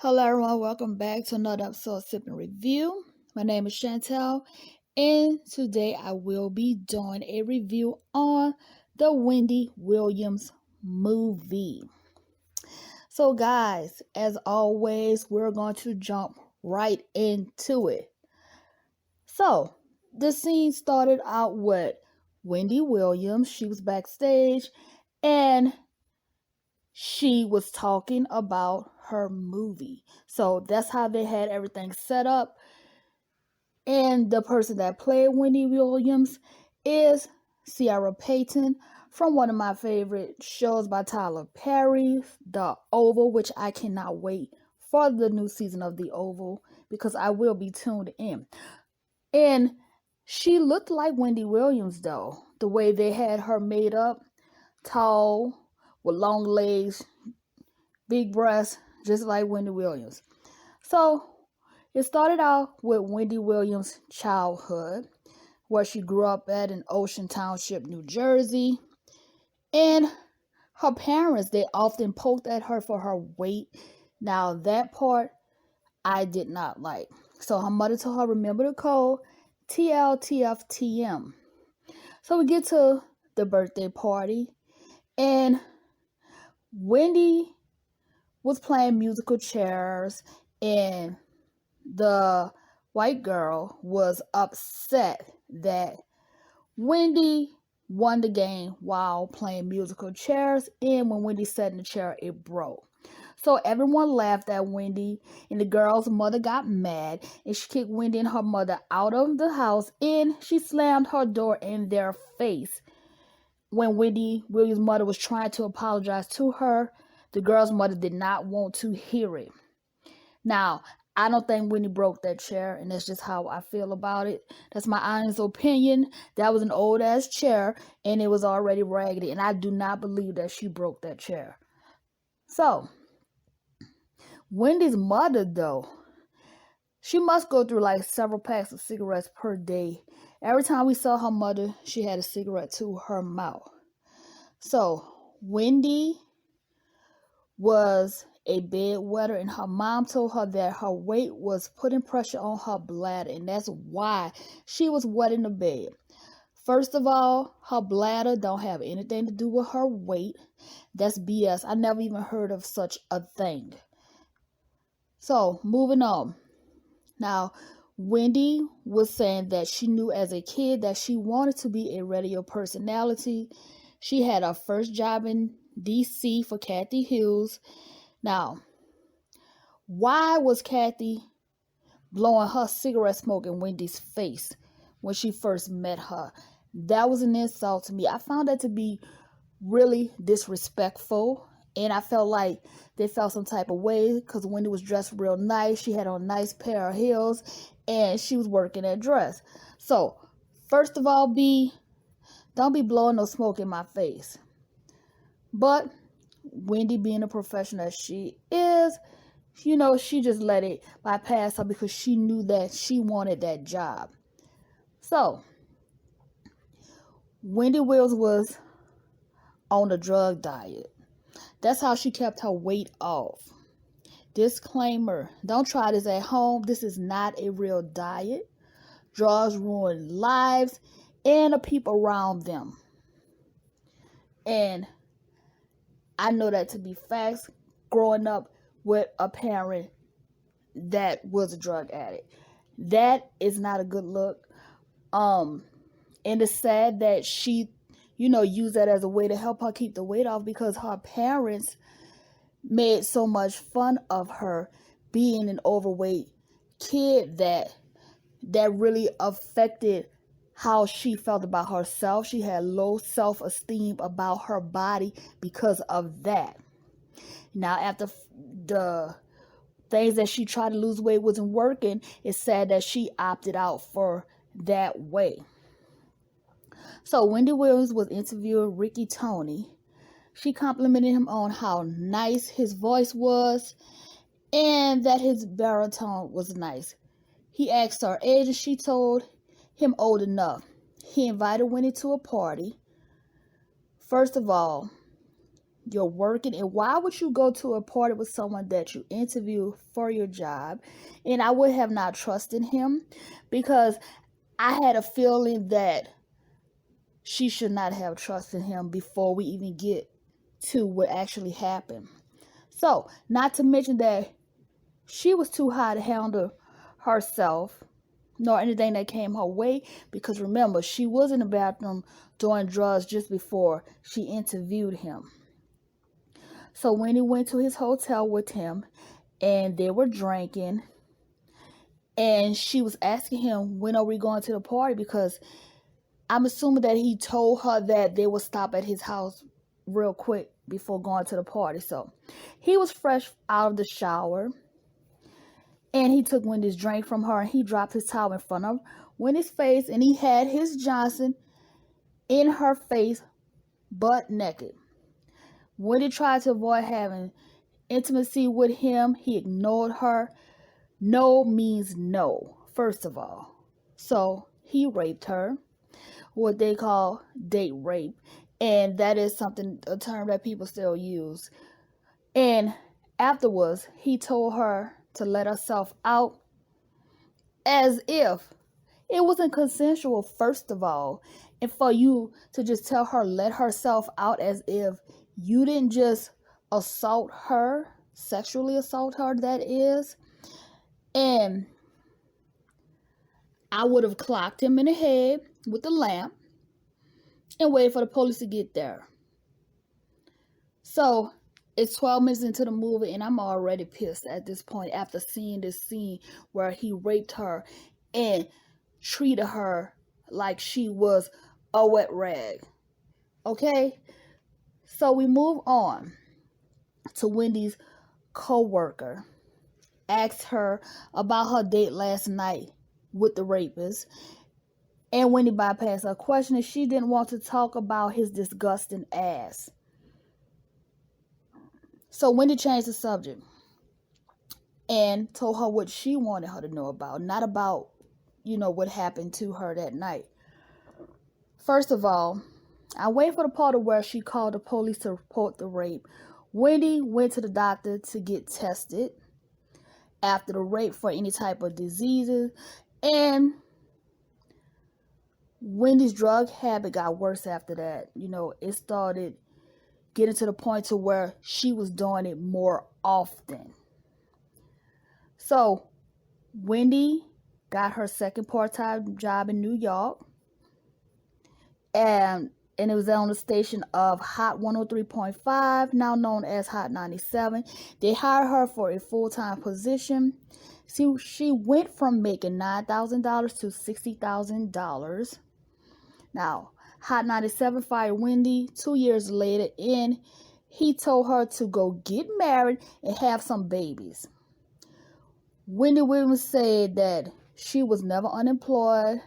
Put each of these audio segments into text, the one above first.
Hello everyone, welcome back to another episode of SipNReview. My name is Chantel, and today I will be doing a review on the Wendy Williams movie. So guys, as always, we're going to jump right into it. So, the scene started out with Wendy Williams. She was backstage and she was talking about her movie. So that's how they had everything set up. And the person that played Wendy Williams is Ciara Payton from one of my favorite shows by Tyler Perry, The Oval, which I cannot wait for the new season of The Oval because I will be tuned in. And she looked like Wendy Williams though, the way they had her made up, tall, with long legs, big breasts, just like Wendy Williams. So it started out with Wendy Williams' childhood, where she grew up at in Ocean Township, New Jersey. And her parents, they often poked at her for her weight. Now that part I did not like. So her mother told her, remember the code, TLTFTM. So we get to the birthday party, and Wendy was playing musical chairs, and the white girl was upset that Wendy won the game while playing musical chairs, and when Wendy sat in the chair, it broke. So everyone laughed at Wendy, and the girl's mother got mad, and she kicked Wendy and her mother out of the house, and she slammed her door in their face. When Wendy Williams' mother was trying to apologize to her, the girl's mother did not want to hear it. Now, I don't think Wendy broke that chair, and that's just how I feel about it. That's my honest opinion. That was an old-ass chair, and it was already raggedy, and I do not believe that she broke that chair. So, Wendy's mother, though, she must go through like several packs of cigarettes per day. Every time we saw her mother, she had a cigarette to her mouth. So, Wendy was a bedwetter, and her mom told her that her weight was putting pressure on her bladder, and that's why she was wetting the bed. First of all, her bladder don't have anything to do with her weight. That's BS. I never even heard of such a thing. So, moving on. Now, Wendy was saying that she knew as a kid that she wanted to be a radio personality. She had her first job in DC for Kathy Hughes. Now, why was Kathy blowing her cigarette smoke in Wendy's face when she first met her? That was an insult to me. I found that to be really disrespectful, and I felt like they felt some type of way because Wendy was dressed real nice. She had on a nice pair of heels, and she was working that dress. So, first of all, don't be blowing no smoke in my face. But Wendy, being a professional as she is, she just let it bypass her because she knew that she wanted that job. So, Wendy Wills was on a drug diet. That's how she kept her weight off. Disclaimer, don't try this at home. This is not a real diet. Drugs ruin lives and the people around them. And I know that to be facts growing up with a parent that was a drug addict. That is not a good look. And it's sad that she, used that as a way to help her keep the weight off because her parents made so much fun of her being an overweight kid that really affected how she felt about herself. She had low self-esteem about her body because of that. Now, after the things that she tried to lose weight wasn't working, it's sad that she opted out for that way. So Wendy Williams was interviewing Ricky Tony. She complimented him on how nice his voice was and that his baritone was nice. He asked her age, and she told him old enough. He invited Wendy to a party. First of all, You're working, and why would you go to a party with someone that you interview for your job? And I would have not trusted him because I had a feeling that she should not have trusted him before we even get to what actually happened. So, not to mention that she was too high to handle herself nor anything that came her way, because remember, she was in the bathroom doing drugs just before she interviewed him. So Wendy went to his hotel with him and they were drinking, and she was asking him, when are we going to the party? Because I'm assuming that he told her that they would stop at his house real quick before going to the party. So he was fresh out of the shower, and he took Wendy's drink from her, and he dropped his towel in front of Wendy's face, and he had his Johnson in her face, butt naked. Wendy tried to avoid having intimacy with him. He ignored her. No means no, first of all. So he raped her, what they call date rape. And that is something, a term that people still use. And afterwards, he told her to let herself out, as if it wasn't consensual, first of all. And for you to just tell her, let herself out, as if you didn't just assault her, sexually assault her, that is. And I would have clocked him in the head with the lamp and waited for the police to get there. So it's 12 minutes into the movie, and I'm already pissed at this point after seeing this scene where he raped her and treated her like she was a wet rag. Okay? So we move on to Wendy's co-worker. Asked her about her date last night with the rapist. And Wendy bypassed her question, and she didn't want to talk about his disgusting ass. So Wendy changed the subject and told her what she wanted her to know about, not about, what happened to her that night. First of all, I waited for the part of where she called the police to report the rape. Wendy went to the doctor to get tested after the rape for any type of diseases, and Wendy's drug habit got worse after that. It started getting to the point to where she was doing it more often. So Wendy got her second part-time job in New York, and it was on the station of Hot 103.5, now known as Hot 97. They hired her for a full-time position. She went from making $9,000 to $60,000. Now, Hot 97 fired Wendy 2 years later, and he told her to go get married and have some babies. Wendy Williams said that she was never unemployed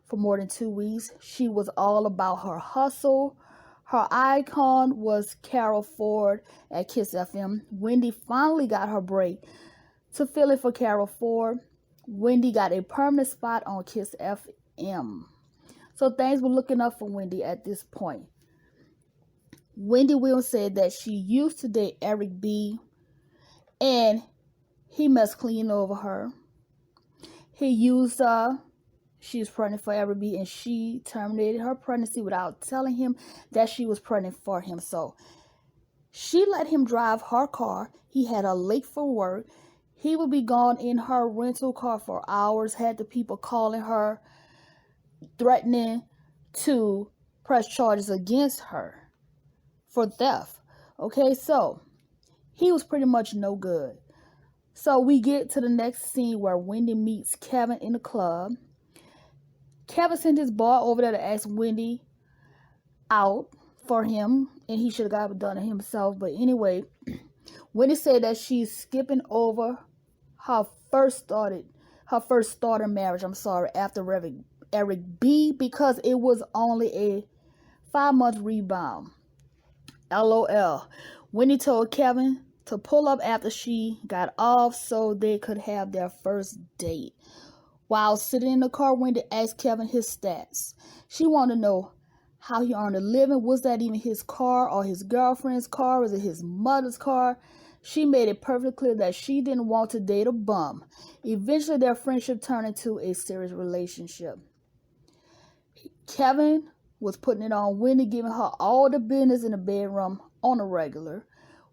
for more than 2 weeks. She was all about her hustle. Her icon was Carol Ford at Kiss FM. Wendy finally got her break to fill in for Carol Ford. Wendy got a permanent spot on Kiss FM. So things were looking up for Wendy at this point. Wendy Williams said that she used to date Eric B, and he must clean over her. He used her. She was pregnant for Eric B, and she terminated her pregnancy without telling him that she was pregnant for him. So she let him drive her car. He had her late for work. He would be gone in her rental car for hours, had the people calling her, threatening to press charges against her for theft. Okay, so he was pretty much no good. So we get to the next scene where Wendy meets Kevin in the club. Kevin sent his boy over there to ask Wendy out for him, and he should have got it done himself. But anyway, Wendy said that she's skipping over her first starter marriage, after Eric B, because it was only a 5-month rebound. LOL. Wendy told Kevin to pull up after she got off so they could have their first date. While sitting in the car, Wendy asked Kevin his stats. She wanted to know how he earned a living. Was that even his car or his girlfriend's car? Was it his mother's car? She made it perfectly clear that she didn't want to date a bum. Eventually, their friendship turned into a serious relationship. Kevin was putting it on Wendy, giving her all the business in the bedroom on a regular.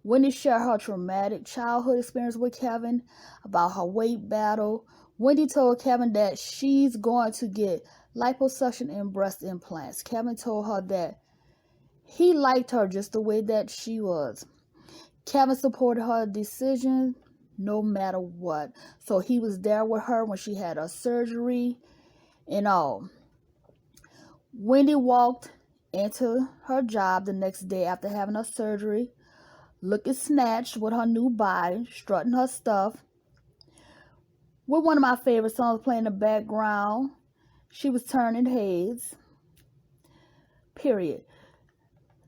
Wendy shared her traumatic childhood experience with Kevin about her weight battle. Wendy told Kevin that she's going to get liposuction and breast implants. Kevin told her that he liked her just the way that she was. Kevin supported her decision no matter what. So he was there with her when she had her surgery and all. Wendy walked into her job the next day after having her surgery, looking snatched with her new body, strutting her stuff, with one of my favorite songs playing in the background. She was turning heads. Period.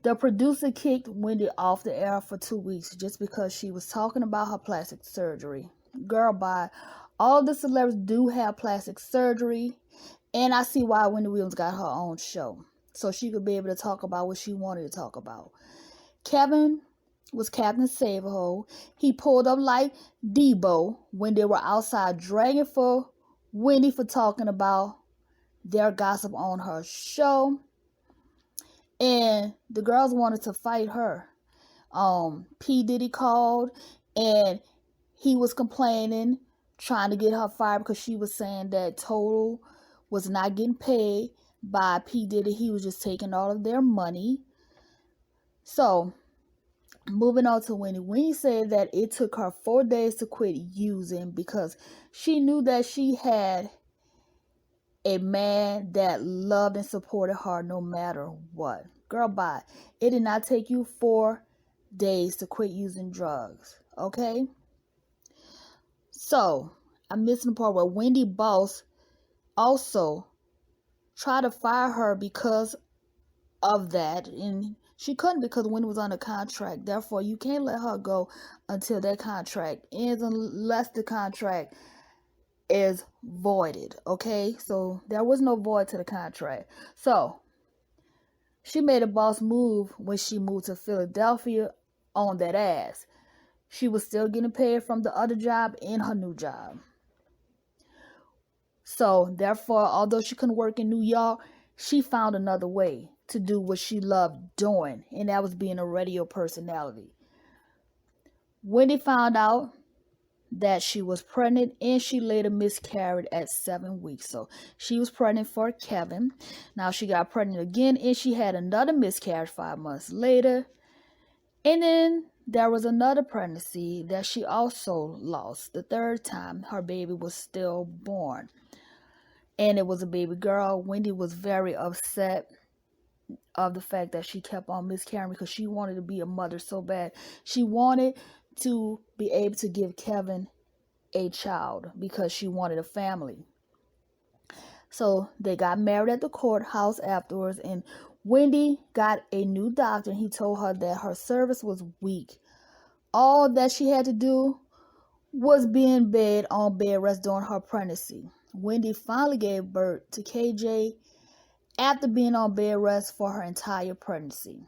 The producer kicked Wendy off the air for 2 weeks just because she was talking about her plastic surgery. Girl, bye. All the celebrities do have plastic surgery, and I see why Wendy Williams got her own show, so she could be able to talk about what she wanted to talk about. Kevin was Captain Save-A-Hole. He pulled up like Debo when they were outside dragging for Wendy for talking about their gossip on her show. And the girls wanted to fight her. P. Diddy called and he was complaining, trying to get her fired because she was saying that Total was not getting paid by P. Diddy. He was just taking all of their money. So, moving on to Wendy. Wendy said that it took her 4 days to quit using because she knew that she had a man that loved and supported her no matter what. Girl, bye. It did not take you 4 days to quit using drugs, okay? So, I'm missing the part where Wendy boss also tried to fire her because of that, and she couldn't because Wendy was under contract. Therefore, you can't let her go until that contract ends unless the contract is voided, okay? So there was no void to the contract. So she made a boss move when she moved to Philadelphia on that ass. She was still getting paid from the other job and her new job. So therefore, although she couldn't work in New York, she found another way to do what she loved doing, and that was being a radio personality. Wendy found out that she was pregnant, and she later miscarried at 7 weeks. So she was pregnant for Kevin. Now she got pregnant again, and she had another miscarriage 5 months later. And then there was another pregnancy that she also lost. The third time, her baby was still born, and it was a baby girl. Wendy was very upset of the fact that she kept on miscarrying because she wanted to be a mother so bad. She wanted to be able to give Kevin a child because she wanted a family. So they got married at the courthouse afterwards, and Wendy got a new doctor, and he told her that her cervix was weak. All that she had to do was be in bed on bed rest during her pregnancy. Wendy finally gave birth to KJ after being on bed rest for her entire pregnancy.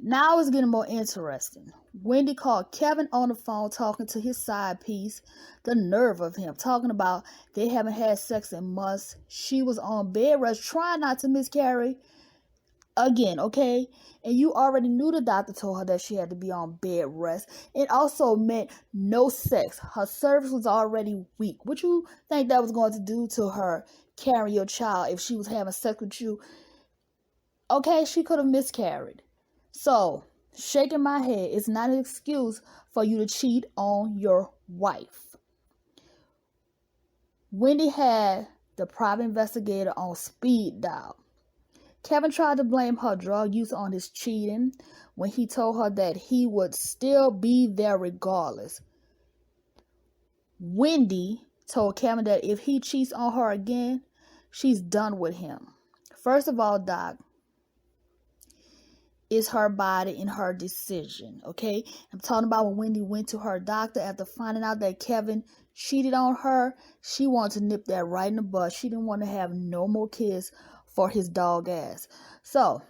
Now it's getting more interesting. Wendy called Kevin on the phone talking to his side piece. The nerve of him talking about they haven't had sex in months. She was on bed rest trying not to miscarry again, okay? And you already knew the doctor told her that she had to be on bed rest. It also meant no sex. Her cervix was already weak. What you think that was going to do to her carrying your child if she was having sex with you? Okay, she could have miscarried. So, shaking my head is not an excuse for you to cheat on your wife. Wendy had the private investigator on speed dial. Kevin tried to blame her drug use on his cheating when he told her that he would still be there regardless. Wendy told Kevin that if he cheats on her again, she's done with him. First of all, Doc, it's her body and her decision, okay? I'm talking about when Wendy went to her doctor after finding out that Kevin cheated on her. She wanted to nip that right in the bud. She didn't want to have no more kids for his dog ass. So,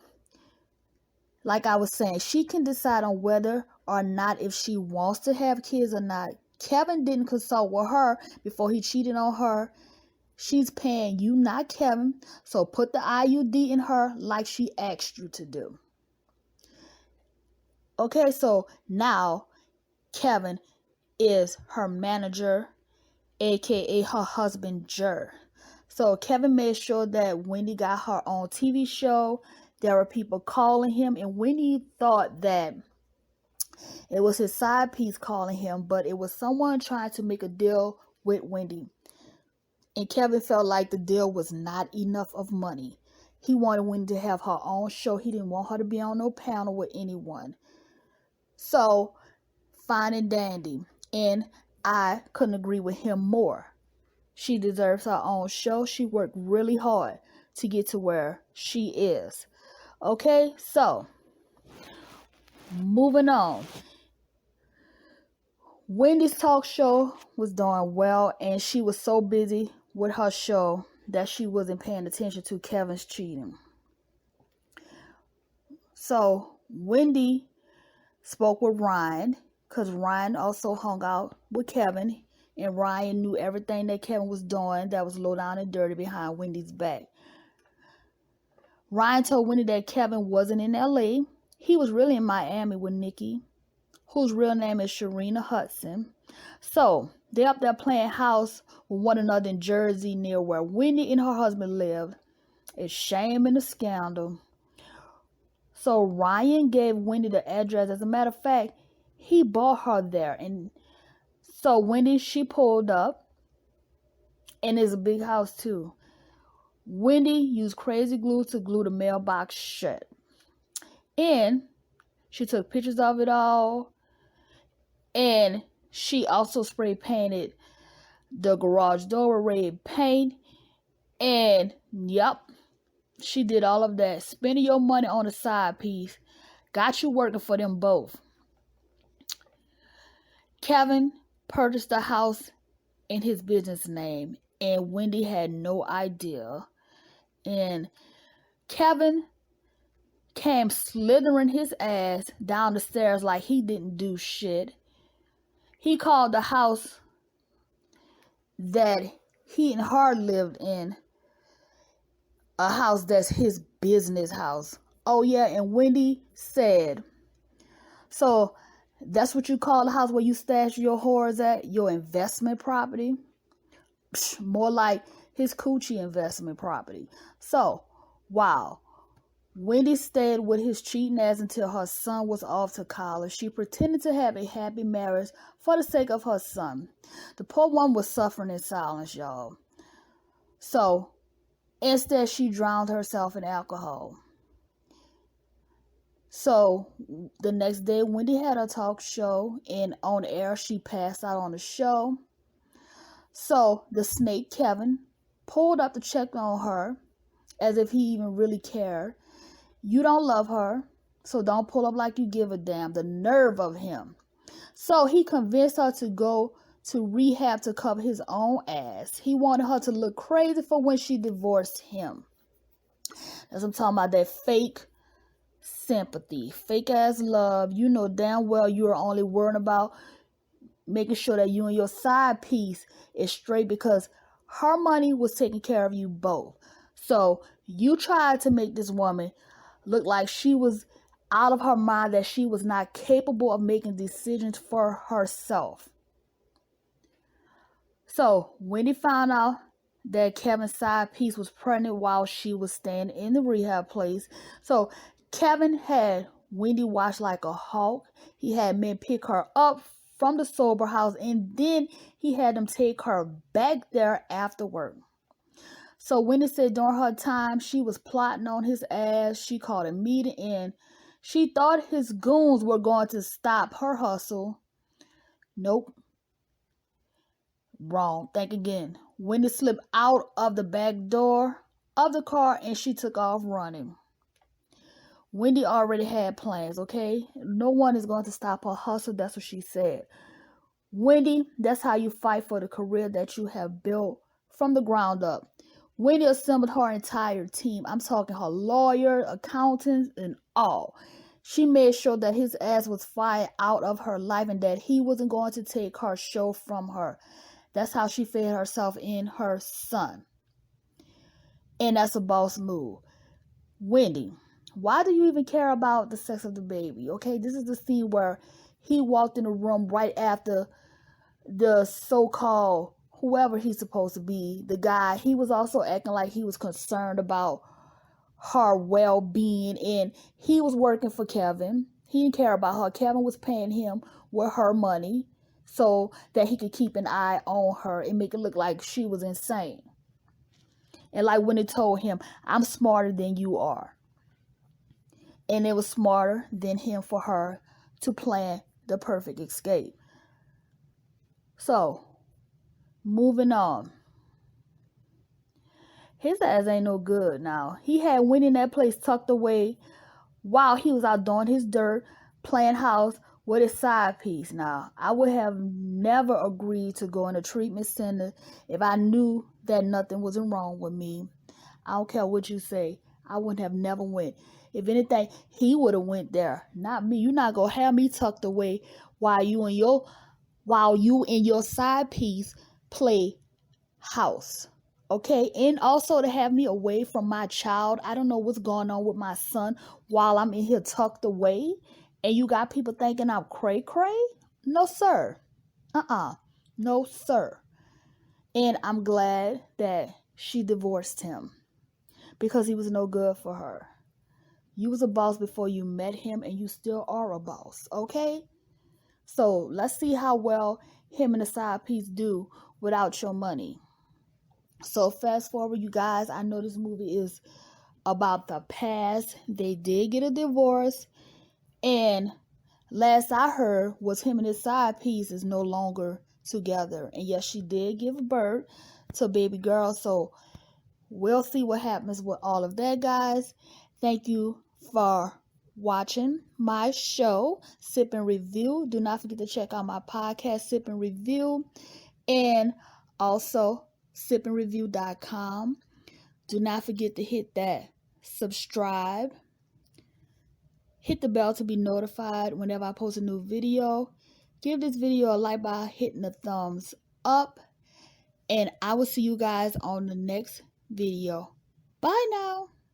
like I was saying, she can decide on whether or not if she wants to have kids or not. Kevin didn't consult with her before he cheated on her. She's paying you, not Kevin. So put the IUD in her like she asked you to do. Okay, so now Kevin is her manager, aka her husband, Jer. So Kevin made sure that Wendy got her own TV show. There were people calling him, and Wendy thought that it was his side piece calling him, but it was someone trying to make a deal with Wendy. And Kevin felt like the deal was not enough of money. He wanted Wendy to have her own show. He didn't want her to be on no panel with anyone. So, fine and dandy. And I couldn't agree with him more. She deserves her own show. She worked really hard to get to where she is. Okay, so moving on. Wendy's talk show was doing well, and she was so busy with her show that she wasn't paying attention to Kevin's cheating. So Wendy spoke with Ryan, because Ryan also hung out with Kevin, and Ryan knew everything that Kevin was doing that was low down and dirty behind Wendy's back. Ryan told Wendy that Kevin wasn't in LA. He was really in Miami with Nikki, whose real name is Sharina Hudson. So they're up there playing house with one another in Jersey near where Wendy and her husband lived. It's shame and a scandal. So Ryan gave Wendy the address. As a matter of fact, he brought her there. And so Wendy, she pulled up. And it's a big house too. Wendy used crazy glue to glue the mailbox shut. And she took pictures of it all. And she also spray painted the garage door with red paint. And yep, she did all of that. Spending your money on a side piece got you working for them both. Kevin purchased the house in his business name, and Wendy had no idea. And Kevin came slithering his ass down the stairs like he didn't do shit. He called the house that he and her lived in a house that's his business house. Oh yeah, and Wendy said, so that's what you call the house where you stash your whores at? Your investment property? Psh, more like his coochie investment property. So, wow. Wendy stayed with his cheating ass until her son was off to college. She pretended to have a happy marriage for the sake of her son. The poor woman was suffering in silence, y'all. So, instead, she drowned herself in alcohol. So, the next day, Wendy had a talk show, and on air, she passed out on the show. So, the snake, Kevin, pulled up to check on her, as if he even really cared. You don't love her, so don't pull up like you give a damn. The nerve of him. So, he convinced her to go to rehab to cover his own ass. He wanted her to look crazy for when she divorced him. As I'm talking about, that fake sympathy, fake ass love. You know damn well you're only worrying about making sure that you and your side piece is straight, because her money was taking care of you both. So you tried to make this woman look like she was out of her mind, that she was not capable of making decisions for herself. So Wendy found out that Kevin's side piece was pregnant while she was staying in the rehab place. So Kevin had Wendy watch like a hawk. He had men pick her up from the sober house, and then he had them take her back there afterward. So Wendy said during her time, she was plotting on his ass. She called a meeting, and she thought his goons were going to stop her hustle. Nope. Wrong. Think again. Wendy slipped out of the back door of the car, and she took off running. Wendy already had plans, okay? No one is going to stop her hustle. That's what she said. Wendy, that's how you fight for the career that you have built from the ground up. Wendy assembled her entire team. I'm talking her lawyer, accountants, and all. She made sure that his ass was fired out of her life and that he wasn't going to take her show from her. That's how she fed herself and her son. And that's a boss move. Wendy, why do you even care about the sex of the baby? Okay, this is the scene where he walked in the room right after the so-called whoever he's supposed to be, the guy. He was also acting like he was concerned about her well-being, and he was working for Kevin. He didn't care about her. Kevin was paying him with her money so that he could keep an eye on her and make it look like she was insane. And like when it told him, I'm smarter than you are. And it was smarter than him for her to plan the perfect escape. So, moving on. His ass ain't no good now. He had Wendy in that place tucked away while he was out doing his dirt, playing house with his side piece. Now, I would have never agreed to go in a treatment center if I knew that nothing wasn't wrong with me. I don't care what you say. I wouldn't have never went. If anything, he would have went there, not me. You're not gonna have me tucked away while you and your side piece play house. Okay, and also to have me away from my child. I don't know what's going on with my son while I'm in here tucked away. And you got people thinking I'm cray-cray? No, sir. No, sir. And I'm glad that she divorced him because he was no good for her. You was a boss before you met him, and you still are a boss, okay? So let's see how well him and the side piece do without your money. So fast forward, you guys. I know this movie is about the past. They did get a divorce, and last I heard was him and his side piece is no longer together. And yes, she did give birth to a baby girl. So we'll see what happens with all of that, guys. Thank you for watching my show, Sip and Review. Do not forget to check out my podcast, Sip and Review, and also SipNReview.com. Do not forget to hit that subscribe. Hit the bell to be notified whenever I post a new video. Give this video a like by hitting the thumbs up. And I will see you guys on the next video. Bye now.